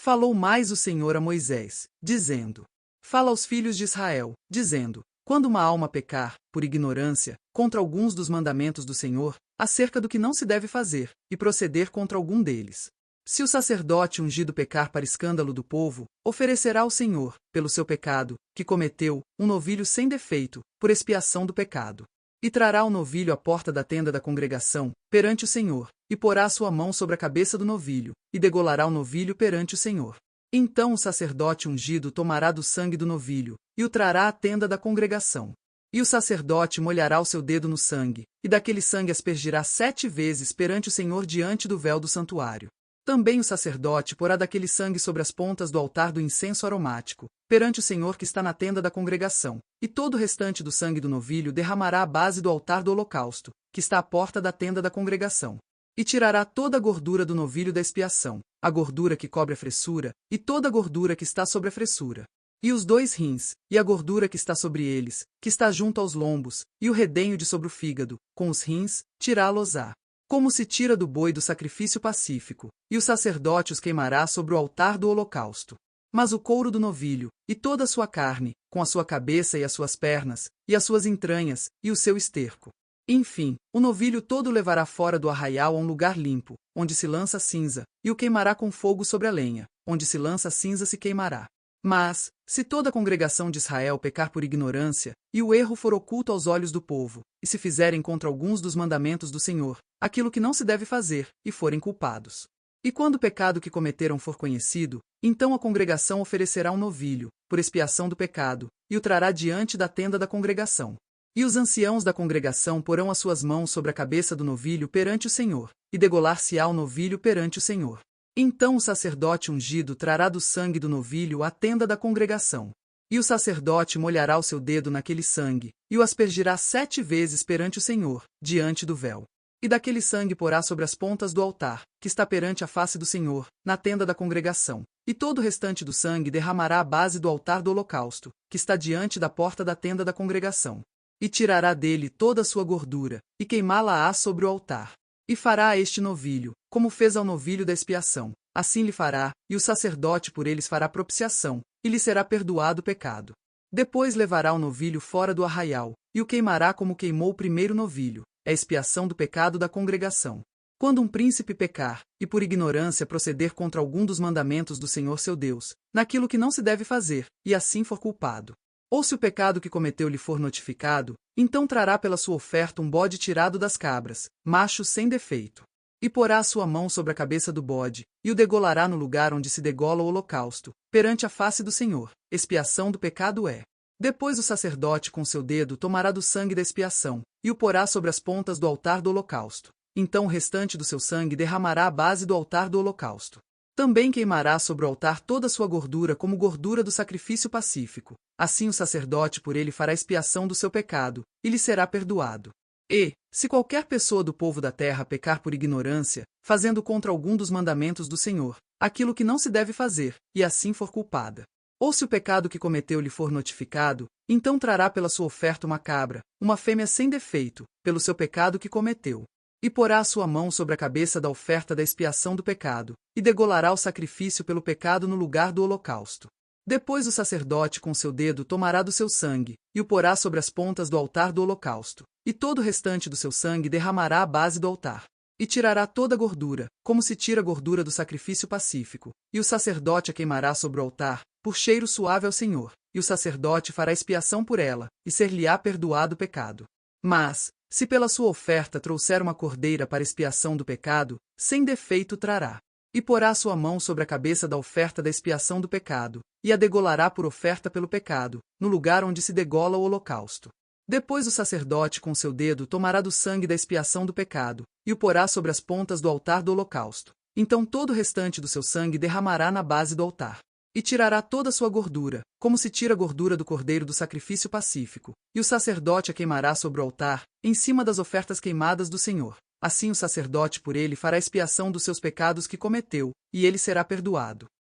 Falou mais o Senhor a Moisés, dizendo: Fala aos filhos de Israel, dizendo: quando uma alma pecar, por ignorância, contra alguns dos mandamentos do Senhor, acerca do que não se deve fazer, e proceder contra algum deles. Se o sacerdote ungido pecar para escândalo do povo, oferecerá ao Senhor, pelo seu pecado, que cometeu, um novilho sem defeito, por expiação do pecado. E trará o novilho à porta da tenda da congregação, perante o Senhor, e porá a sua mão sobre a cabeça do novilho, e degolará o novilho perante o Senhor. Então o sacerdote ungido tomará do sangue do novilho, e o trará à tenda da congregação. E o sacerdote molhará o seu dedo no sangue, e daquele sangue aspergirá 7 vezes perante o Senhor diante do véu do santuário. Também o sacerdote porá daquele sangue sobre as pontas do altar do incenso aromático, perante o Senhor que está na tenda da congregação, e todo o restante do sangue do novilho derramará à base do altar do holocausto, que está à porta da tenda da congregação. E tirará toda a gordura do novilho da expiação, a gordura que cobre a fressura, e toda a gordura que está sobre a fressura. E os 2 rins, e a gordura que está sobre eles, que está junto aos lombos, e o redenho de sobre o fígado, com os rins, tirá-los-á. Como se tira do boi do sacrifício pacífico, e o sacerdote os queimará sobre o altar do holocausto. Mas o couro do novilho, e toda a sua carne, com a sua cabeça e as suas pernas, e as suas entranhas, e o seu esterco. Enfim, o novilho todo levará fora do arraial a um lugar limpo, onde se lança cinza, e o queimará com fogo sobre a lenha, onde se lança cinza se queimará. Mas, se toda a congregação de Israel pecar por ignorância, e o erro for oculto aos olhos do povo, e se fizerem contra alguns dos mandamentos do Senhor, aquilo que não se deve fazer, e forem culpados. E quando o pecado que cometeram for conhecido, então a congregação oferecerá um novilho, por expiação do pecado, e o trará diante da tenda da congregação. E os anciãos da congregação porão as suas mãos sobre a cabeça do novilho perante o Senhor, e degolar-se-á o novilho perante o Senhor. Então o sacerdote ungido trará do sangue do novilho à tenda da congregação. E o sacerdote molhará o seu dedo naquele sangue, e o aspergirá 7 vezes perante o Senhor, diante do véu. E daquele sangue porá sobre as pontas do altar, que está perante a face do Senhor, na tenda da congregação. E todo o restante do sangue derramará à base do altar do holocausto, que está diante da porta da tenda da congregação. E tirará dele toda a sua gordura, e queimá-la-á sobre o altar. E fará a este novilho, como fez ao novilho da expiação, assim lhe fará, e o sacerdote por eles fará propiciação, e lhe será perdoado o pecado. Depois levará o novilho fora do arraial, e o queimará como queimou o primeiro novilho, é a expiação do pecado da congregação. Quando um príncipe pecar, e por ignorância proceder contra algum dos mandamentos do Senhor seu Deus, naquilo que não se deve fazer, e assim for culpado, ou se o pecado que cometeu lhe for notificado, então trará pela sua oferta um bode tirado das cabras, macho sem defeito. E porá a sua mão sobre a cabeça do bode, e o degolará no lugar onde se degola o holocausto, perante a face do Senhor, expiação do pecado é. Depois o sacerdote com seu dedo tomará do sangue da expiação, e o porá sobre as pontas do altar do holocausto. Então o restante do seu sangue derramará à base do altar do holocausto. Também queimará sobre o altar toda a sua gordura como gordura do sacrifício pacífico. Assim o sacerdote por ele fará expiação do seu pecado, e lhe será perdoado. E, se qualquer pessoa do povo da terra pecar por ignorância, fazendo contra algum dos mandamentos do Senhor, aquilo que não se deve fazer, e assim for culpada, ou se o pecado que cometeu lhe for notificado, então trará pela sua oferta uma cabra, uma fêmea sem defeito, pelo seu pecado que cometeu. E porá a sua mão sobre a cabeça da oferta da expiação do pecado, e degolará o sacrifício pelo pecado no lugar do holocausto. Depois o sacerdote com seu dedo tomará do seu sangue, e o porá sobre as pontas do altar do holocausto, e todo o restante do seu sangue derramará à base do altar. E tirará toda a gordura, como se tira a gordura do sacrifício pacífico, e o sacerdote a queimará sobre o altar, por cheiro suave ao Senhor, e o sacerdote fará expiação por ela, e ser-lhe-á perdoado o pecado. Mas, se pela sua oferta trouxer uma cordeira para expiação do pecado, sem defeito trará. E porá a sua mão sobre a cabeça da oferta da expiação do pecado, e a degolará por oferta pelo pecado, no lugar onde se degola o holocausto. Depois o sacerdote com seu dedo tomará do sangue da expiação do pecado, e o porá sobre as pontas do altar do holocausto. Então todo o restante do seu sangue derramará na base do altar. E tirará toda a sua gordura, como se tira a gordura do cordeiro do sacrifício pacífico, e o sacerdote a queimará sobre o altar, em cima das ofertas queimadas do Senhor. Assim o sacerdote por ele fará expiação dos seus pecados que cometeu, e ele será perdoado.